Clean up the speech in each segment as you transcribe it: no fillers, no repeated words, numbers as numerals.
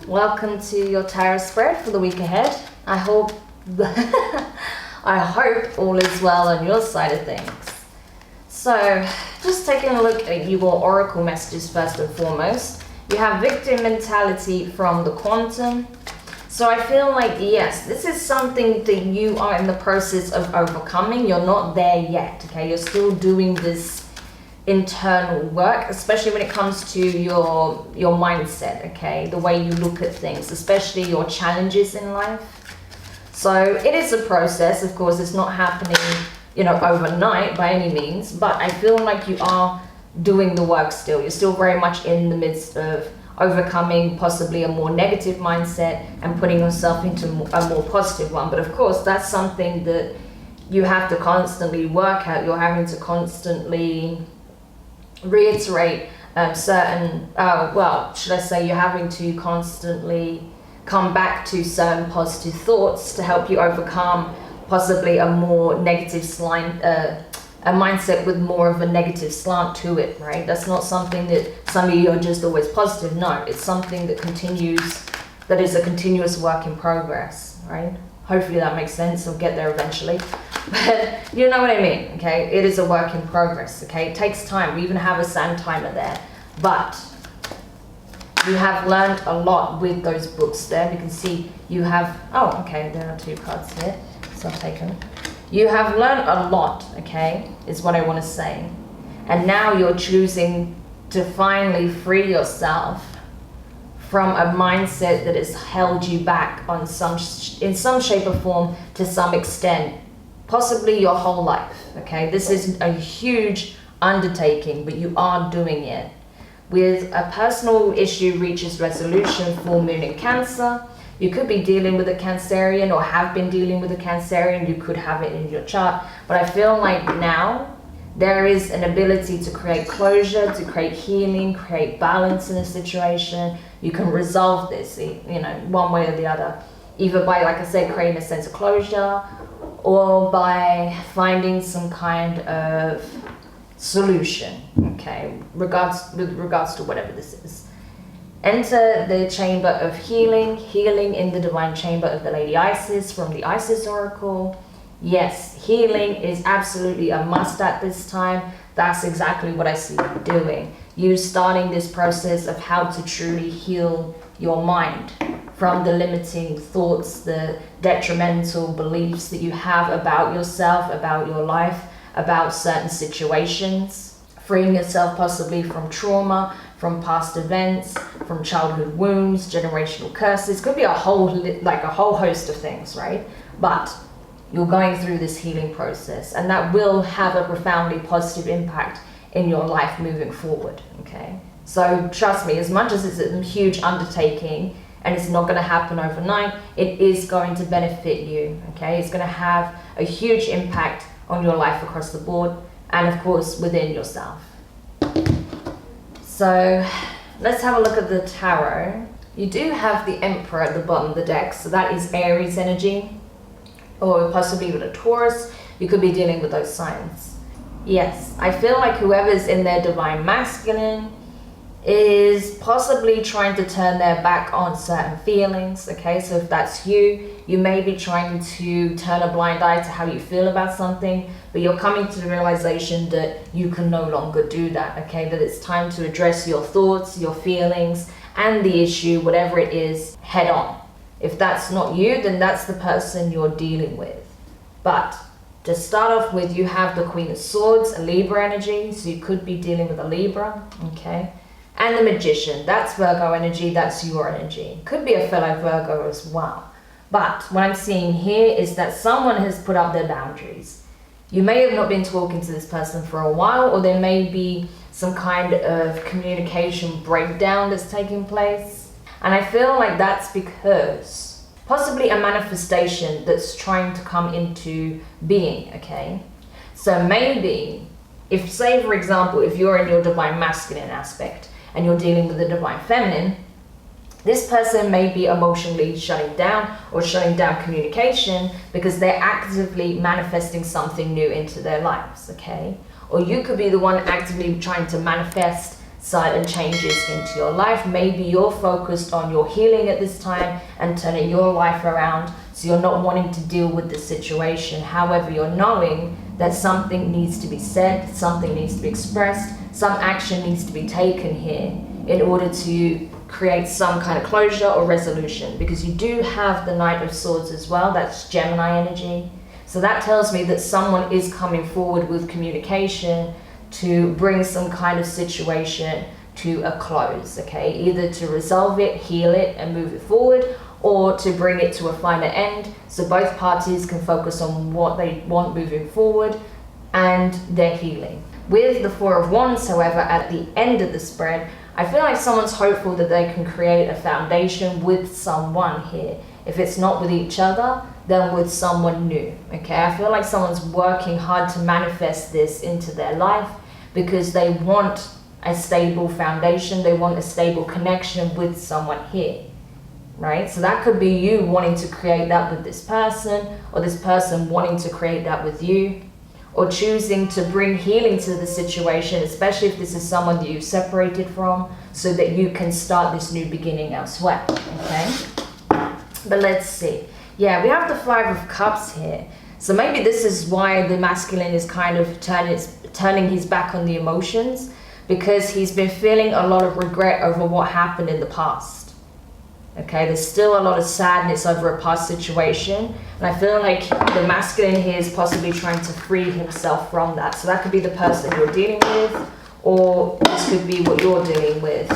Welcome to your tarot spread for the week ahead. I hope all is well on your side of things. So, just taking a look at your oracle messages first and foremost. You have victim mentality from the quantum. So I feel like, yes, this is something that you are in the process of overcoming. You're not there yet, okay? You're still doing this internal work, especially when it comes to your mindset, okay? The way you look at things, especially your challenges in life. So it is a process. Of course, it's not happening, overnight by any means, but I feel like you are doing the work still. You're still very much in the midst of overcoming possibly a more negative mindset and putting yourself into a more positive one. But of course, that's something that you have to constantly work at. You're having to constantly reiterate you're having to constantly come back to certain positive thoughts to help you overcome possibly a more negative a mindset with more of a negative slant to it, right? That's not something that some of you are just always positive. No, it's something that that is a continuous work in progress, right? Hopefully that makes sense. We'll get there eventually. But you know what I mean, okay? It is a work in progress, okay? It takes time. We even have a sand timer there. But you have learned a lot with those books there. You can see you have, there are 2 cards here. So I've taken. You have learned a lot, okay, is what I want to say. And now you're choosing to finally free yourself from a mindset that has held you back in some shape or form to some extent, possibly your whole life, okay? This is a huge undertaking, but you are doing it. With a personal issue reaches resolution, full moon in Cancer. You could be dealing with a Cancerian or have been dealing with a Cancerian. You could have it in your chart. But I feel like now there is an ability to create closure, to create healing, create balance in a situation. You can resolve this, one way or the other. Either by, like I said, creating a sense of closure or by finding some kind of solution, okay, with regards to whatever this is. Enter the chamber of healing in the divine chamber of the Lady Isis from the Isis Oracle. Yes, healing is absolutely a must at this time. That's exactly what I see you doing. You starting this process of how to truly heal your mind from the limiting thoughts, the detrimental beliefs that you have about yourself, about your life, about certain situations. Freeing yourself possibly from trauma, from past events, from childhood wounds, generational curses. Could be a whole host of things, right? But you're going through this healing process, and that will have a profoundly positive impact in your life moving forward, okay? So trust me, as much as it's a huge undertaking and it's not going to happen overnight, it is going to benefit you, okay? It's going to have a huge impact on your life across the board, and of course within yourself. So let's have a look at the tarot. You do have the Emperor at the bottom of the deck, so that is Aries energy, or possibly with a Taurus. You could be dealing with those signs. Yes, I feel like whoever's in their divine masculine is possibly trying to turn their back on certain feelings, okay? So if that's you, you may be trying to turn a blind eye to how you feel about something, but you're coming to the realization that you can no longer do that, okay? That it's time to address your thoughts, your feelings, and the issue, whatever it is, head on. If that's not you, then that's the person you're dealing with. But to start off with, you have the Queen of Swords, a Libra energy, so you could be dealing with a Libra, okay? And the Magician, that's Virgo energy, that's your energy. Could be a fellow Virgo as well. But what I'm seeing here is that someone has put up their boundaries. You may have not been talking to this person for a while, or there may be some kind of communication breakdown that's taking place. And I feel like that's because possibly a manifestation that's trying to come into being, okay? So maybe, if say for example, if you're in your divine masculine aspect and you're dealing with the divine feminine, this person may be emotionally shutting down or shutting down communication because they're actively manifesting something new into their lives, okay? Or you could be the one actively trying to manifest certain changes into your life. Maybe you're focused on your healing at this time and turning your life around, so you're not wanting to deal with the situation. However, you're knowing that something needs to be said, something needs to be expressed, some action needs to be taken here in order to create some kind of closure or resolution, because you do have the Knight of Swords as well. That's Gemini energy. So that tells me that someone is coming forward with communication to bring some kind of situation to a close, okay? Either to resolve it, heal it, and move it forward, or to bring it to a final end, so both parties can focus on what they want moving forward and their healing. With the Four of Wands, however, at the end of the spread, I feel like someone's hopeful that they can create a foundation with someone here. If it's not with each other, then with someone new, okay? I feel like someone's working hard to manifest this into their life because they want a stable foundation, they want a stable connection with someone here, right? So that could be you wanting to create that with this person, or this person wanting to create that with you, or choosing to bring healing to the situation, especially if this is someone that you've separated from, so that you can start this new beginning elsewhere, okay? But let's see. Yeah, we have the Five of Cups here. So maybe this is why the masculine is kind of turning his back on the emotions, because he's been feeling a lot of regret over what happened in the past. Okay, there's still a lot of sadness over a past situation, and I feel like the masculine here is possibly trying to free himself from that. So that could be the person you're dealing with, or this could be what you're dealing with.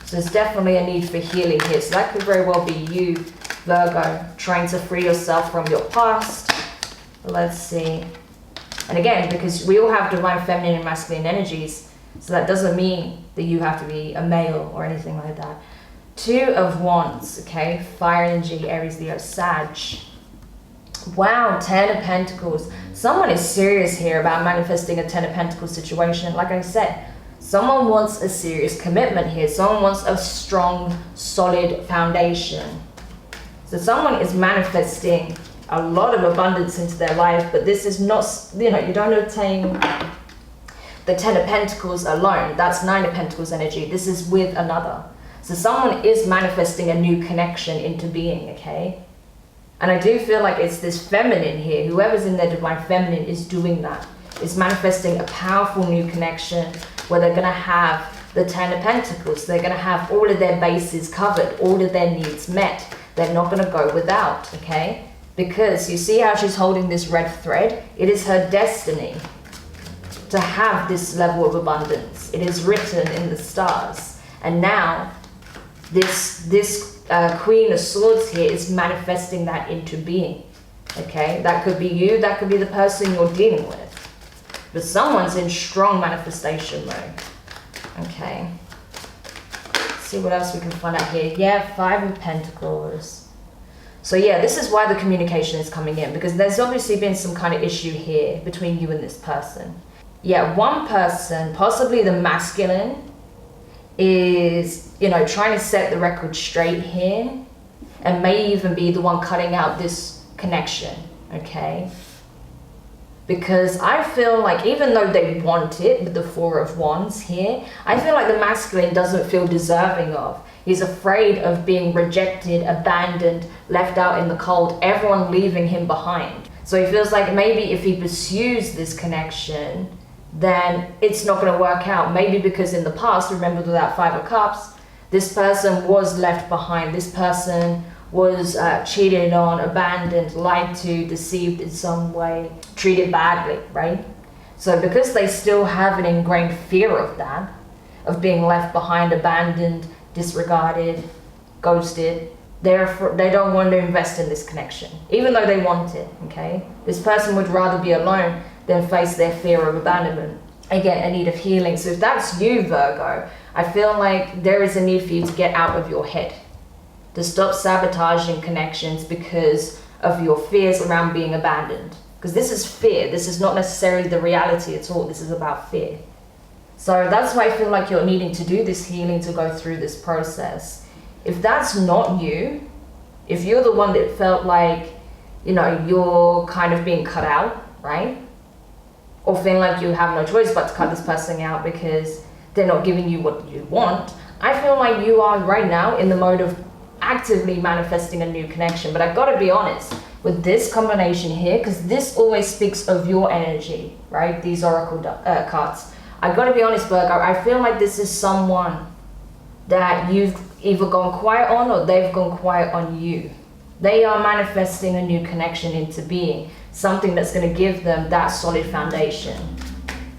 So there's definitely a need for healing here. So that could very well be you, Virgo, trying to free yourself from your past. Let's see. And again, because we all have divine feminine and masculine energies, so that doesn't mean that you have to be a male or anything like that. Two of Wands, okay? Fire energy, Aries, Leo, Sag. Wow, Ten of Pentacles. Someone is serious here about manifesting a Ten of Pentacles situation. Like I said, someone wants a serious commitment here. Someone wants a strong, solid foundation. So someone is manifesting a lot of abundance into their life, but this is not, you know, you don't obtain the Ten of Pentacles alone. That's Nine of Pentacles energy. This is with another. So someone is manifesting a new connection into being, okay? And I do feel like it's this feminine here. Whoever's in their divine feminine is doing that. Is manifesting a powerful new connection where they're going to have the Ten of Pentacles. They're going to have all of their bases covered, all of their needs met. They're not going to go without, okay? Because you see how she's holding this red thread? It is her destiny to have this level of abundance. It is written in the stars. And now this Queen of Swords here is manifesting that into being, okay? That could be you, that could be the person you're dealing with. But someone's in strong manifestation mode, okay? Let's see what else we can find out here. Yeah, Five of Pentacles. So yeah, this is why the communication is coming in, because there's obviously been some kind of issue here between you and this person. Yeah, one person, possibly the masculine, is, you know, trying to set the record straight here, and may even be the one cutting out this connection, okay? Because I feel like even though they want it with the Four of Wands here, I feel like the masculine doesn't feel deserving of. He's afraid of being rejected, abandoned, left out in the cold, everyone leaving him behind. So he feels like maybe if he pursues this connection, then it's not going to work out. Maybe because in the past, remember with that Five of Cups, this person was left behind. This person was cheated on, abandoned, lied to, deceived in some way, treated badly, right? So because they still have an ingrained fear of that, of being left behind, abandoned, disregarded, ghosted, they don't want to invest in this connection, even though they want it, okay? This person would rather be alone than face their fear of abandonment. Again, a need of healing. So if that's you, Virgo, I feel like there is a need for you to get out of your head, to stop sabotaging connections because of your fears around being abandoned. Because this is fear. This is not necessarily the reality at all. This is about fear. So that's why I feel like you're needing to do this healing, to go through this process. If that's not you, if you're the one that felt like, you know, you're kind of being cut out, right? Or feeling like you have no choice but to cut this person out because they're not giving you what you want, I feel like you are right now in the mode of actively manifesting a new connection. But I've got to be honest with this combination here, because this always speaks of your energy, right? These oracle cards. I've got to be honest, Virgo, I feel like this is someone that you've either gone quiet on or they've gone quiet on you. They are manifesting a new connection into being, something that's going to give them that solid foundation.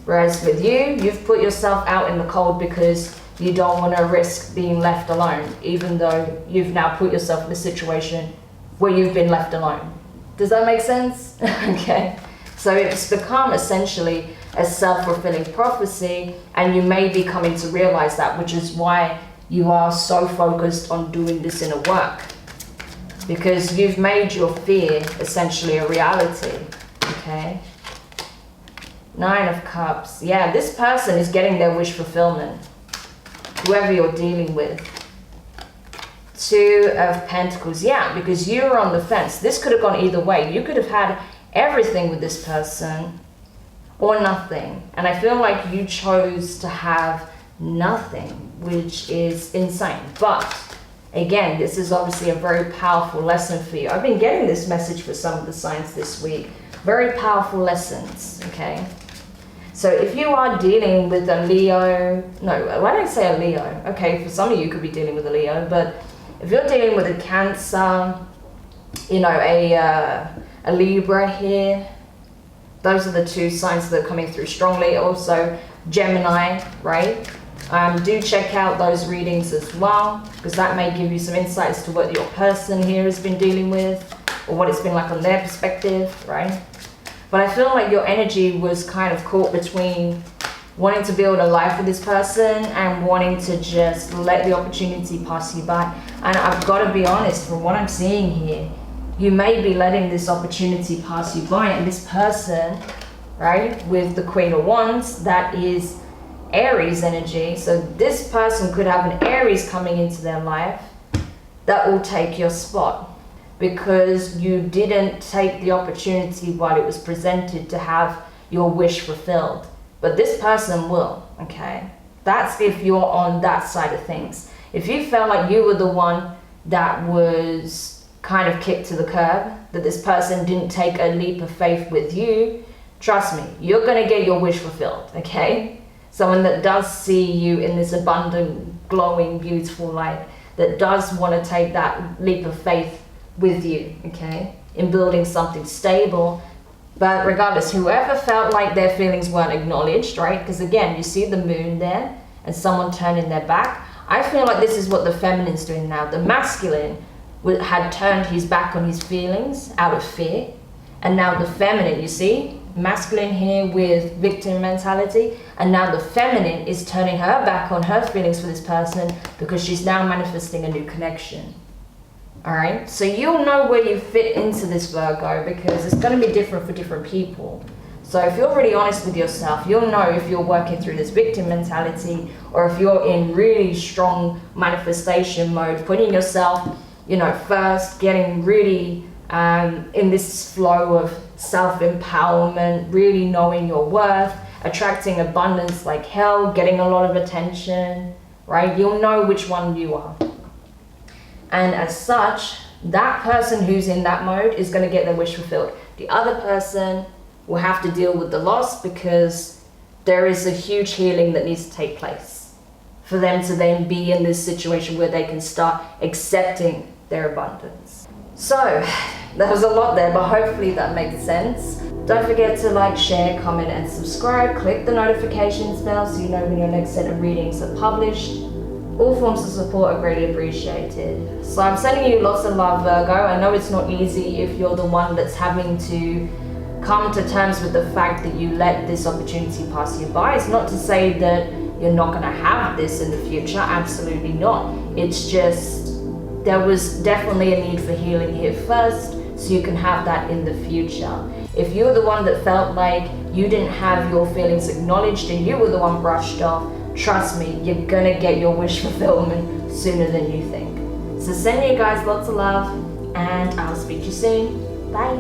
Whereas with you, you've put yourself out in the cold because you don't want to risk being left alone, even though you've now put yourself in a situation where you've been left alone. Does that make sense? Okay. So it's become essentially a self-fulfilling prophecy, and you may be coming to realize that, which is why you are so focused on doing this inner work, because you've made your fear essentially a reality. Okay. 9 of Cups. Yeah, this person is getting their wish fulfillment, whoever you're dealing with. 2 of Pentacles. Yeah, because you were on the fence. This could have gone either way. You could have had everything with this person or nothing. And I feel like you chose to have nothing, which is insane. But again, this is obviously a very powerful lesson for you. I've been getting this message for some of the signs this week. Very powerful lessons, okay? So if you are dealing with a Leo, no, why don't I say a Leo? Okay, for some of you could be dealing with a Leo, but if you're dealing with a Cancer, you know, a Libra here, those are the 2 signs that are coming through strongly. Also Gemini, right? Do check out those readings as well, because that may give you some insight as to what your person here has been dealing with, or what it's been like on their perspective, right? But I feel like your energy was kind of caught between wanting to build a life with this person and wanting to just let the opportunity pass you by. And I've got to be honest, from what I'm seeing here, you may be letting this opportunity pass you by, and this person, right, with the Queen of Wands, that is Aries energy. So this person could have an Aries coming into their life that will take your spot, because you didn't take the opportunity while it was presented to have your wish fulfilled. But this person will, okay? That's if you're on that side of things. If you felt like you were the one that was kind of kicked to the curb, that this person didn't take a leap of faith with you, trust me, you're gonna get your wish fulfilled, okay? Someone that does see you in this abundant, glowing, beautiful light, that does want to take that leap of faith with you, okay, in building something stable. But regardless, whoever felt like their feelings weren't acknowledged, right, because again, you see the moon there and someone turning their back. I feel like this is what the feminine's doing now. The masculine had turned his back on his feelings out of fear, and now the feminine, you see, masculine here with victim mentality, and now the feminine is turning her back on her feelings for this person because she's now manifesting a new connection. All right, so you'll know where you fit into this, Virgo, because it's going to be different for different people. So if you're really honest with yourself, you'll know if you're working through this victim mentality, or if you're in really strong manifestation mode, putting yourself, you know, first, getting really in this flow of self-empowerment, really knowing your worth, attracting abundance like hell, getting a lot of attention, right? You'll know which one you are. And as such, that person who's in that mode is going to get their wish fulfilled. The other person will have to deal with the loss, because there is a huge healing that needs to take place for them to then be in this situation where they can start accepting their abundance. So there was a lot there, but hopefully that makes sense. Don't forget to like, share, comment, and subscribe. Click the notifications bell so you know when your next set of readings are published. All forms of support are greatly appreciated. So I'm sending you lots of love, Virgo. I know it's not easy if you're the one that's having to come to terms with the fact that you let this opportunity pass you by. It's not to say that you're not going to have this in the future. Absolutely not. It's just there was definitely a need for healing here first, so you can have that in the future. If you're the one that felt like you didn't have your feelings acknowledged and you were the one brushed off, trust me, you're gonna get your wish fulfillment sooner than you think. So sending you guys lots of love, and I'll speak to you soon. Bye.